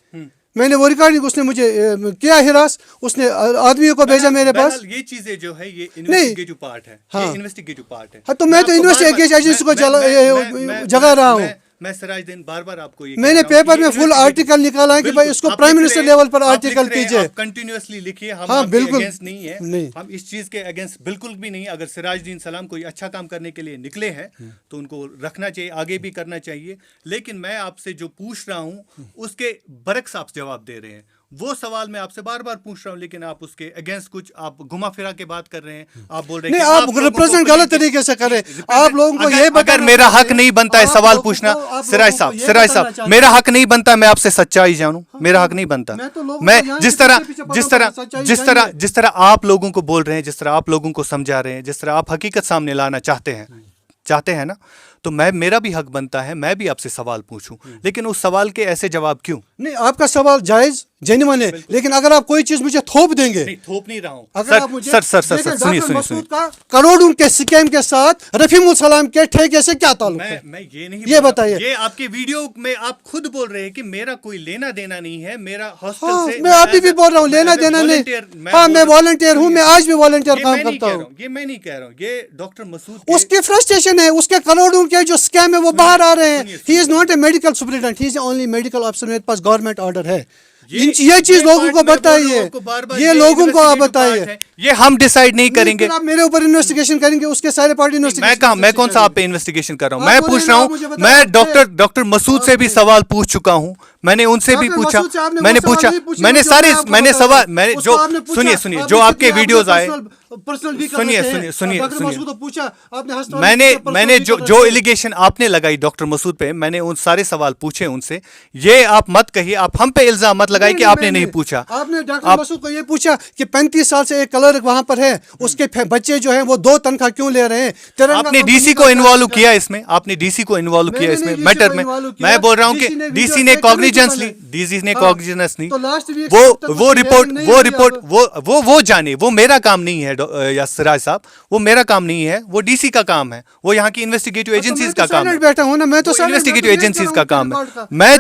Speaker 2: मैंने वो रिकॉर्डिंग, उसने मुझे किया हिरास, उसने आदमियों को भेजा मेरे पास।
Speaker 1: बहरहाल ये चीजें जो है ये इन्वेस्टिगेटिव पार्ट है।
Speaker 2: हाँ।
Speaker 1: ये इन्वेस्टिगेटिव पार्ट है।
Speaker 2: हाँ, तो मैं तो
Speaker 1: आपको
Speaker 2: इन्वेस्टिगेशन
Speaker 1: बार-बार-
Speaker 2: एजेंसी को
Speaker 1: मैं-
Speaker 2: जगा रहा हूँ।
Speaker 1: मैं सिराजुद्दीन बार आपको ये
Speaker 2: मैंने पेपर में फुल आर्टिकल निकाला है कि भाई इसको प्राइम मिनिस्टर लेवल पर आर्टिकल कीजिए।
Speaker 1: कंटिन्यूअसली लिखिए, हम
Speaker 2: हाँ,
Speaker 1: आपके
Speaker 2: बिल्कुल।
Speaker 1: अगेंस्ट नहीं है,
Speaker 2: नहीं।
Speaker 1: हम इस चीज के अगेंस्ट बिल्कुल भी नहीं। अगर सिराजुद्दीन सलाम कोई अच्छा काम करने के लिए निकले हैं तो उनको रखना चाहिए, आगे भी करना चाहिए। लेकिन मैं आपसे जो पूछ रहा हूं उसके बरक्स आप जवाब दे रहे हैं। वो सवाल मैं आपसे बार बार पूछ रहा हूं, लेकिन आप उसके अगेंस्ट कुछ आप घुमा फिरा के बात कर रहे हैं। आप बोल रहे हैं
Speaker 2: नहीं,
Speaker 1: कि
Speaker 2: आप
Speaker 1: लोगों को
Speaker 2: रिप्रेजेंट
Speaker 1: पुलिस
Speaker 2: गलत
Speaker 1: की-
Speaker 2: तरीके से करें। आप लोगों को
Speaker 1: अगर-
Speaker 2: ये बताना
Speaker 1: अगर मेरा हक
Speaker 2: चाहिए-
Speaker 1: नहीं बनता है
Speaker 2: आप
Speaker 1: सवाल
Speaker 2: लोगों को-
Speaker 1: पूछना,
Speaker 2: आप लोगों
Speaker 1: सिराज
Speaker 2: को
Speaker 1: साहब,
Speaker 2: ये
Speaker 1: सिराज
Speaker 2: बताना
Speaker 1: साहब,
Speaker 2: चाहते
Speaker 1: मेरा
Speaker 2: हैं।
Speaker 1: हक नहीं बनता मैं आपसे सच्चाई जानूं, मेरा हक नहीं बनता।
Speaker 2: मैं तो लोगों
Speaker 1: मैं
Speaker 2: को यहाँ
Speaker 1: जिस
Speaker 2: से
Speaker 1: तरह
Speaker 2: पीछे पीछे
Speaker 1: जिस
Speaker 2: पढ़ा
Speaker 1: तरह
Speaker 2: हूं, सच्चाई
Speaker 1: जिस तरह
Speaker 2: जानिए।
Speaker 1: जिस तरह आप लोगों को बोल रहे हैं, जिस तरह आप लोगों को समझा रहे हैं, जिस तरह आप हकीकत सामने लाना चाहते हैं ना, तो मेरा भी हक बनता है मैं भी आपसे सवाल पूछूं। लेकिन उस सवाल के ऐसे जवाब क्यों?
Speaker 2: नहीं, आपका सवाल जायज जेन्युइन है, लेकिन अगर आप कोई चीज मुझे थोप देंगे,
Speaker 1: नहीं, थोप नहीं रहा हूं
Speaker 2: अगर आप मुझे
Speaker 1: सर
Speaker 2: देखिए,
Speaker 1: सुनिए
Speaker 2: डॉक्टर
Speaker 1: सुनिए
Speaker 2: मसूद का करोड़ों के स्कैम के साथ रफीमुल सलाम के ठेके से क्या ताल्लुक है?
Speaker 1: मैं ये नहीं
Speaker 2: ये
Speaker 1: बोल रहा।
Speaker 2: बताइए।
Speaker 1: ये आपके वीडियो में आप खुद बोल रहे हैं कि मेरा कोई लेना देना नहीं है, मेरा हॉस्टल
Speaker 2: हाँ,
Speaker 1: से
Speaker 2: मैं अभी भी बोल रहा हूँ लेना देना नहीं। हाँ, मैं वॉलंटियर हूँ, मैं आज भी वॉलंटियर काम करता हूँ।
Speaker 1: ये मैं नहीं कह रहा हूँ, ये डॉक्टर मसूद के-
Speaker 2: उसकी फ्रस्ट्रेशन है, उसके करोड़ों के जो स्कैम है वो बाहर आ रहे हैं।
Speaker 1: सुनिए,
Speaker 2: he is not a medical superintendent, he is only medical officer, मेरे पास गवर्नमेंट ऑर्डर है।
Speaker 1: ये
Speaker 2: ये चीज लोगों
Speaker 1: पार्ट
Speaker 2: को
Speaker 1: मैं बोल रहा हूं
Speaker 2: बताइए,
Speaker 1: आपको बार-बार,
Speaker 2: ये लोगों को आप
Speaker 1: investigative part
Speaker 2: बताइए।
Speaker 1: है। ये हम डिसाइड नहीं करेंगे।
Speaker 2: फिर आप मेरे ऊपर इन्वेस्टिगेशन करेंगे, उसके सारे पार्टी इन्वेस्टिगेशन।
Speaker 1: मैं कौन सा आप पे इन्वेस्टिगेशन कर रहा हूँ?
Speaker 2: आप
Speaker 1: मैं
Speaker 2: बोल
Speaker 1: पूछ
Speaker 2: रहे
Speaker 1: रहा
Speaker 2: हैं,
Speaker 1: हूँ,
Speaker 2: मुझे बताओ,
Speaker 1: मैं
Speaker 2: आपसे-
Speaker 1: डॉक्टर मसूद से भी सवाल पूछ चुका हूँ, मैंने उनसे भी
Speaker 2: डॉक्टर
Speaker 1: पूछा,
Speaker 2: मसूद से आपने वो
Speaker 1: मैंने
Speaker 2: सवाल
Speaker 1: पूछा,
Speaker 2: नहीं पूछे
Speaker 1: मैंने
Speaker 2: जो
Speaker 1: सारे
Speaker 2: मैं आपको
Speaker 1: मैंने
Speaker 2: बता रहा
Speaker 1: सवाल
Speaker 2: हूं।
Speaker 1: मैंने
Speaker 2: उसको
Speaker 1: जो
Speaker 2: आपने पूछा,
Speaker 1: सुनिए
Speaker 2: आपने
Speaker 1: जो आपके
Speaker 2: कितने
Speaker 1: वीडियोस आए,
Speaker 2: पर्सनल भी
Speaker 1: सुनिए,
Speaker 2: करते हैं।
Speaker 1: सुनिए,
Speaker 2: डॉक्टर
Speaker 1: सुनिए।
Speaker 2: मसूद को पूछा आपने, हस्ताक्षर
Speaker 1: मैंने
Speaker 2: किया, personal
Speaker 1: मैंने
Speaker 2: भी
Speaker 1: जो
Speaker 2: कर
Speaker 1: जो
Speaker 2: रहे थे।
Speaker 1: एलिगेशन आपने लगाई डॉक्टर मसूद पे, मैंने उन सारे सवाल पूछे उनसे। ये आप मत कहिए, आप हम पे इल्जाम मत लगाइए कि आपने नहीं पूछा।
Speaker 2: आपने डॉक्टर मसूद को ये पूछा कि 35 साल से एक क्लर्क वहां पर है, उसके बच्चे जो हैं वो 2 तनख्वाह क्यों ले रहे हैं? तिरंगा
Speaker 1: आपने
Speaker 2: कंपनी
Speaker 1: डीसी
Speaker 2: का
Speaker 1: को इन्वॉल्व
Speaker 2: क्या-
Speaker 1: किया इसमें, आपने डीसी को इन्वॉल्व किया
Speaker 2: मैंने
Speaker 1: इसमें
Speaker 2: नहीं
Speaker 1: मैटर
Speaker 2: DC
Speaker 1: में।
Speaker 2: को involve किया।
Speaker 1: मैं बोल रहा हूँ कि
Speaker 2: DC ने
Speaker 1: डीसी
Speaker 2: video
Speaker 1: ने
Speaker 2: check करने
Speaker 1: कॉग्निजेंस
Speaker 2: के
Speaker 1: ली,
Speaker 2: पहले।
Speaker 1: डीसी ने
Speaker 2: हाँ,
Speaker 1: कॉग्निजेंस ली।
Speaker 2: तो last week
Speaker 1: वो
Speaker 2: तक उसकी
Speaker 1: रिपोर्ट
Speaker 2: hearing नहीं
Speaker 1: वो
Speaker 2: हुई
Speaker 1: रिपोर्ट
Speaker 2: अब।
Speaker 1: वो जाने, वो मेरा काम नहीं है या सिराज साहब, वो मेरा काम नहीं है, वो डीसी का काम है, वो यहाँ की इन्वेस्टिगेटिव एजेंसीज का काम है।
Speaker 2: बैठा हूँ ना, मैं तो
Speaker 1: इन्वेस्टिगेटिव एजेंसीज का काम है। मैं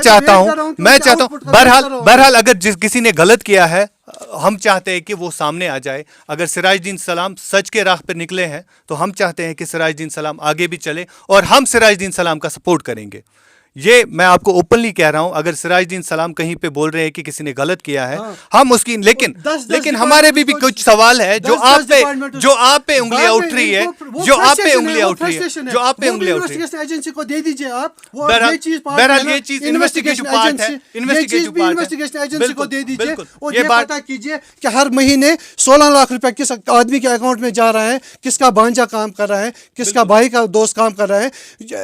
Speaker 2: मैं
Speaker 1: चाहता हूँ बहरहाल अगर किसी ने गलत किया है, हम चाहते हैं कि वो सामने आ जाए। अगर सिराजुद्दीन सलाम सच के राह पर निकले हैं तो हम चाहते हैं कि सिराजुद्दीन सलाम आगे भी चले और हम सिराजुद्दीन सलाम का सपोर्ट करेंगे। یہ میں آپ کو اوپنلی کہہ رہا ہوں, اگر سراج الدین سلام کہیں پہ بول رہے ہیں کہ کسی نے غلط کیا ہے, ہم اس کی لیکن ہمارے بھی کچھ سوال ہے جو آپ پہ انگلیاں اٹھ رہی ہے, جو آپ پہ انگلیاں اٹھ رہی ہے, جو آپ پہ انگلیاں اٹھ رہی ہے.
Speaker 2: ایجنسی کو دے دیجیے آپ.
Speaker 1: بہرحال یہ چیز انویسٹیگیشن پارٹ ہے,
Speaker 2: انویسٹیگیشن ایجنسی کو دے دیجیے اور یہ پتہ کیجیے کہ ہر مہینے 16 لاکھ روپے کس آدمی کے اکاؤنٹ میں جا رہا ہے, کس کا بانجا کام کر رہا ہے, کس کا بھائی کا دوست کام کر رہا ہے.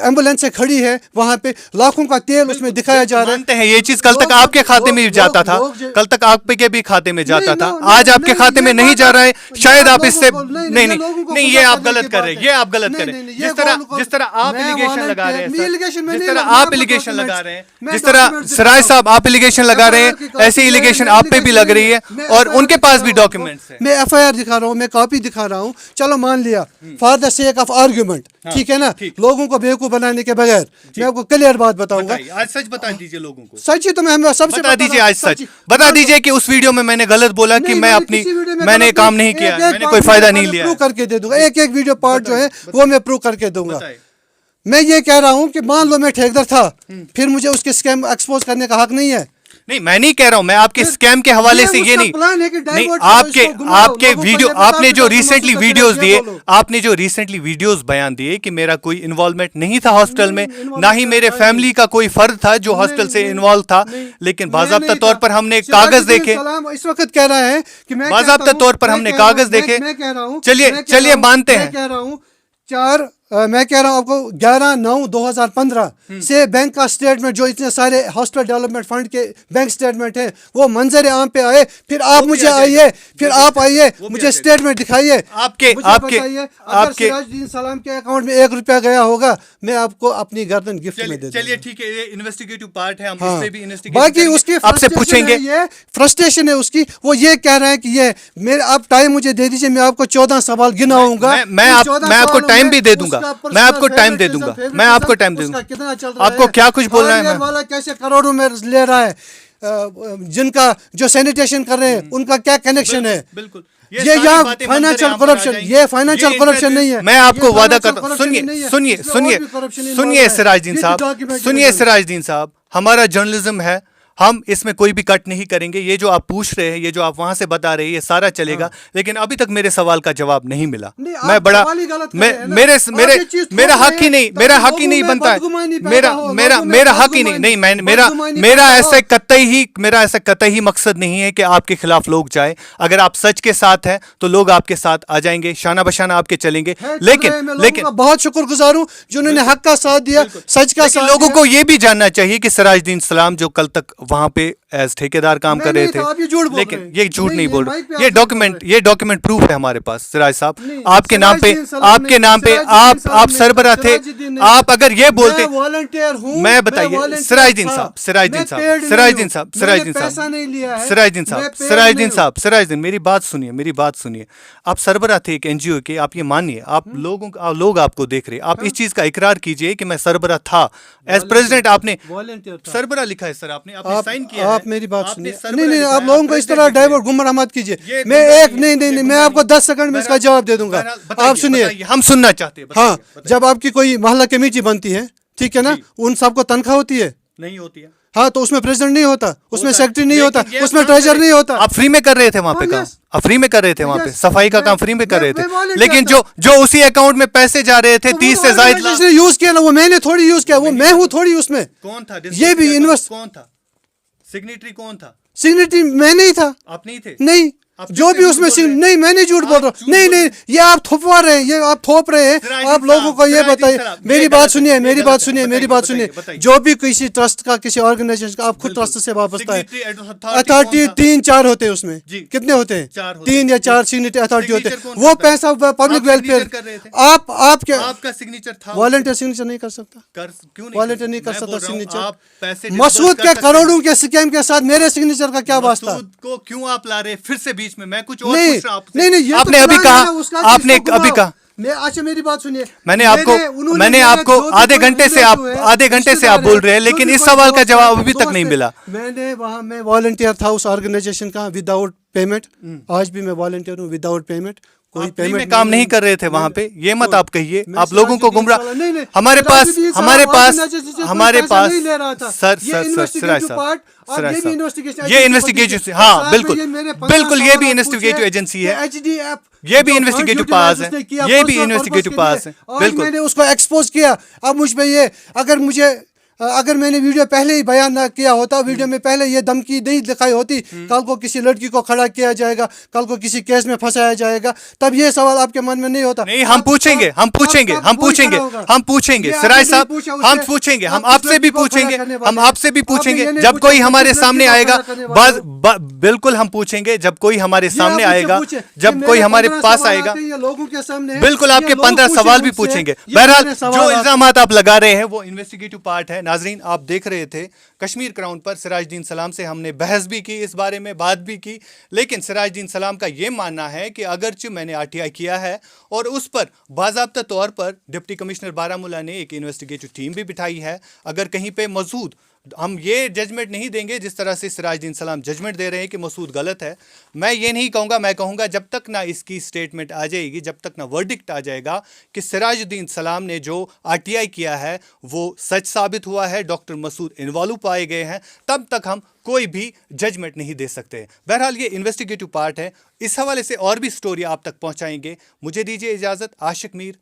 Speaker 2: ایمبولینسیں کھڑی ہے وہاں پہ, لاکھوں کا تیل اس میں دکھایا جا رہا ہے.
Speaker 1: یہ چیز کل تک آپ کے کھاتے میں جاتا تھا, کل تک آپ کے بھی کھاتے میں جاتا تھا, آج آپ کے کھاتے میں نہیں جا رہا ہے. شاید آپ اس سے نہیں, یہ آپ غلط کر رہے ہیں, یہ آپ غلط کر رہے ہیں. جس طرح آپ ایلیگیشن لگا رہے ہیں, جس طرح آپ ایلیگیشن لگا رہے ہیں, جس طرح سراج صاحب آپ ایلیگیشن لگا رہے ہیں, ایسی ایلیگیشن آپ پہ بھی لگ رہی ہے اور ان کے پاس بھی ڈاکیومنٹس ہیں.
Speaker 2: میں ایف آئی آر دکھا رہا ہوں, میں کاپی دکھا رہا ہوں, چلو مان لیا for the sake of argument, ٹھیک ہے نا, لوگوں کو بیوقوف بنانے کے بغیر میں آپ کو کلیئر بات بتاؤں گا.
Speaker 1: آج سچ بتا دیجیے لوگوں کو,
Speaker 2: سچ ہی تو میں سب سے
Speaker 1: بتا دیجیے, آج سچ بتا دیجیے کہ اس ویڈیو میں نے غلط بولا کہ میں نے کام نہیں کیا, میں نے کوئی فائدہ نہیں لیا.
Speaker 2: پروو کر کے دے دوں گا, ایک ویڈیو پارٹ جو ہے وہ میں پروو کر کے دوں گا. میں یہ کہہ رہا ہوں کہ مان لو میں ٹھیکیدار تھا, پھر مجھے اس کے اسکیم ایکسپوز کرنے کا حق نہیں ہے.
Speaker 1: نہیں, میں نہیں کہہ رہا ہوں, میں آپ کے اسکیم کے حوالے سے یہ نہیں, آپ کے ویڈیو, آپ نے جو ریسنٹلی ویڈیوز دیے, آپ نے جو ریسنٹلی ویڈیوز بیان دیے کہ میرا کوئی انوالومنٹ نہیں تھا ہاسپٹل میں, نہ ہی میرے فیملی کا کوئی فرد تھا جو ہاسپٹل سے انوالو تھا, لیکن باضابطہ طور پر ہم نے کاغذ دیکھے,
Speaker 2: اس وقت کہہ رہا ہے کہ
Speaker 1: باضابطہ طور پر ہم نے کاغذ دیکھے. چلیے مانتے ہیں,
Speaker 2: میں کہہ رہا ہوں آپ کو 11/9/2015 سے بینک کا اسٹیٹمنٹ, جو اتنے سارے ہاسپٹل ڈیولپمنٹ فنڈ کے بینک اسٹیٹمنٹ ہیں, وہ منظر عام پہ آئے. پھر آپ مجھے آئیے مجھے اسٹیٹمنٹ دکھائیے.
Speaker 1: آپ کے
Speaker 2: سراج الدین سلام کے اکاؤنٹ میں 1 روپیہ گیا ہوگا, میں آپ کو اپنی گردن گفٹ میں دے دوں گا.
Speaker 1: چلیے ٹھیک ہے, یہ انویسٹیگیٹو پارٹ ہے, ہم اس پہ بھی انویسٹیگیٹ
Speaker 2: باقی اس کی
Speaker 1: آپ سے پوچھیں گے.
Speaker 2: یہ فرسٹریشن ہے اس کی, وہ یہ کہہ رہے ہیں کہ یہ میرے, آپ ٹائم مجھے دے دیجیے, میں آپ کو 14 سوال گناؤں گا.
Speaker 1: میں آپ کو ٹائم بھی دے دوں گا, میں آپ کو ٹائم دے دوں گا, میں آپ کو ٹائم دے دوں گا. آپ کو کیا کچھ بولنا ہے؟
Speaker 2: والا کیسے کروڑوں میں لے رہا ہے, جن کا جو سینیٹیشن کر رہے ہیں ان کا کیا کنیکشن ہے؟
Speaker 1: بالکل,
Speaker 2: یہ یہاں فائنینشیل کرپشن, یہ فائنینشیل کرپشن نہیں ہے.
Speaker 1: میں آپ کو وعدہ کرتا ہوں, سنیے سراج الدین صاحب, ہمارا جرنلزم ہے, ہم اس میں کوئی بھی کٹ نہیں کریں گے. یہ جو آپ پوچھ رہے ہیں, یہ جو آپ وہاں سے بتا رہے ہیں, یہ سارا چلے گا, لیکن ابھی تک میرے سوال کا جواب نہیں ملا. میں بڑا, میرا حق ہی نہیں بنتا ہے, میرا حق ہی نہیں, میرا ایسا قطعی مقصد نہیں ہے کہ آپ کے خلاف لوگ جائیں. اگر آپ سچ کے ساتھ ہیں تو لوگ آپ کے ساتھ آ جائیں گے, شانہ بشانہ آپ کے چلیں گے. لیکن
Speaker 2: بہت شکر گزار ہوں جنہوں نے حق کا ساتھ دیا, سچ کا ساتھ.
Speaker 1: لوگوں کو یہ بھی جاننا چاہیے کہ سراج الدین سلام جو کل تک وہاں پہ ایز ٹھیکیدار کام کر رہے تھے, لیکن یہ جھوٹ نہیں بول رہے, یہ ڈاکیومنٹ پروف ہے ہمارے پاس. سراج صاحب, آپ کے نام پہ آپ سربراہ تھے. آپ اگر یہ بولتے, میں بتائیے, سراج الدین میری بات سنیے, آپ سربراہ تھے ایک NGO کے, آپ یہ مانیے, آپ لوگ آپ کو دیکھ رہے, آپ اس چیز کا اقرار کیجئے کہ میں سربراہ تھا ایز پریزیڈنٹ. آپ نے سربراہ لکھا ہے سر, آپ نے سائن کیا ہے.
Speaker 2: آپ میری بات سنیے, نہیں, آپ لوگوں کو اس طرح ڈائیورٹ گمراہ مت کیجیے. میں آپ کو 10 سیکنڈ میں اس کا جواب دے دوں گا. آپ سنیے,
Speaker 1: ہم سننا چاہتے ہیں.
Speaker 2: ہاں, جب آپ کی کوئی محلہ کمیٹی بنتی ہے, ٹھیک ہے نا, ان سب کو تنخواہ ہوتی ہے؟
Speaker 1: نہیں ہوتی ہے.
Speaker 2: ہاں, تو اس میں پریزیڈنٹ نہیں ہوتا, اس میں سیکرٹری نہیں ہوتا, اس میں ٹریجر نہیں ہوتا.
Speaker 1: آپ فری میں کر رہے تھے وہاں پہ کام, آپ فری میں کر رہے تھے وہاں پہ, صفائی کا کام فری میں کر رہے تھے, لیکن جو اسی اکاؤنٹ میں پیسے جا رہے تھے 30 سے زائد
Speaker 2: جس نے یوز کیا نا, وہ میں نے تھوڑی یوز کیا, وہ میں ہوں تھوڑی اس میں.
Speaker 1: کون تھا
Speaker 2: یہ بھی انویسٹ,
Speaker 1: کون تھا سگنیٹری, کون تھا
Speaker 2: سگنیٹری؟ میں نہیں تھا.
Speaker 1: آپ نہیں تھے؟
Speaker 2: نہیں, جو بھی اس میں نہیں, میں نہیں جھوٹ بول رہا ہوں. نہیں, یہ آپ تھوپوا رہے ہیں, یہ آپ تھوپ رہے ہیں. آپ لوگوں کو یہ بتائیے, میری بات سنیے, جو بھی کسی ٹرسٹ کا, کسی آرگنائزیشن کا, آپ خود ٹرسٹ سے وابستہ ہے, اتھارٹی 3-4 ہوتے ہیں اس میں. کتنے ہوتے ہیں؟ 3 یا 4 سگنیٹری اتھارٹی ہوتے ہیں. وہ پیسہ پبلک ویلفیئر, آپ
Speaker 1: کا سگنیچر تھا,
Speaker 2: والنٹیئر سگنیچر نہیں کر سکتا, والنٹیئر نہیں کر سکتا
Speaker 1: سگنیچر.
Speaker 2: مسعود کے کروڑوں کے اسکیم کے ساتھ میرے سگنیچر کا کیا واسطہ؟
Speaker 1: مسعود کو کیوں آپ لا رہے پھر سے بیچ میں کچھ اور
Speaker 2: نہیں,
Speaker 1: پوچھ رہا ہوں. آپ نے ابھی کہا,
Speaker 2: اچھا میری بات سنیے,
Speaker 1: میں نے آپ کو آدھے گھنٹے سے آپ بول رہے ہیں, لیکن اس سوال کا جواب ابھی تک نہیں ملا.
Speaker 2: میں والنٹیئر تھا اس آرگنائزیشن کا وداؤٹ پیمنٹ, آج بھی میں والنٹیئر ہوں وداؤٹ پیمنٹ. कोई
Speaker 1: आप फ्री में
Speaker 2: पेमेंट
Speaker 1: काम नहीं कर रहे थे वहां पे, ये मत आप कहिए, आप लोगों को गुमराह। हमारे पास सर सिराज साहब, ये इन्वेस्टिगेटिव, हाँ बिल्कुल बिल्कुल, ये भी इन्वेस्टिगेटिव एजेंसी है, ये भी इन्वेस्टिगेटिव पास है, ये भी इन्वेस्टिगेटिव पास है, बिल्कुल।
Speaker 2: मैंने उसको एक्सपोज किया। अब मुझ पे ये, अगर मैंने वीडियो पहले ही बयान ना किया होता, वीडियो में पहले ये धमकी नहीं दिखाई होती, कल को किसी लड़की को खड़ा किया जाएगा, कल को किसी केस में फंसाया जाएगा, तब ये सवाल आपके मन में नहीं होता।
Speaker 1: नहीं, हम पूछेंगे सिराज साहब, हम पूछेंगे, हम आपसे भी पूछेंगे जब कोई हमारे सामने आएगा, बिल्कुल हम पूछेंगे जब कोई हमारे सामने आएगा, जब कोई हमारे पास आएगा,
Speaker 2: लोगों के सामने
Speaker 1: बिल्कुल आपके 15 सवाल भी पूछेंगे। बहरहाल जो इल्जामात आप लगा रहे हैं वो इन्वेस्टिगेटिव पार्ट है। नाजरीन, आप देख रहे थे कश्मीर क्राउन पर सिराजुद्दीन सलाम से हमने बहस भी की, इस बारे में बात भी की, लेकिन सिराजुद्दीन सलाम का ये मानना है कि अगरचे मैंने आरटीआई किया है और उस पर बाज़ाब्ता तौर पर डिप्टी कमिश्नर बारामूला ने एक इन्वेस्टिगेटिव टीम भी बिठाई है, अगर कहीं पे मौजूद, हम ये जजमेंट नहीं देंगे जिस तरह से सिराजुद्दीन सलाम जजमेंट दे रहे हैं कि मसूद गलत है, मैं ये नहीं कहूँगा, मैं कहूँगा जब तक ना इसकी स्टेटमेंट आ जाएगी, जब तक ना वर्डिक्ट आ जाएगा कि सिराजुद्दीन सलाम ने जो आरटीआई किया है वो सच साबित हुआ है, डॉक्टर मसूद इन्वॉल्व पाए गए हैं, तब तक हम कोई भी जजमेंट नहीं दे सकते। बहरहाल ये इन्वेस्टिगेटिव पार्ट है, इस हवाले से और भी स्टोरी आप तक पहुँचाएंगे। मुझे दीजिए इजाज़त, आशिक मीर।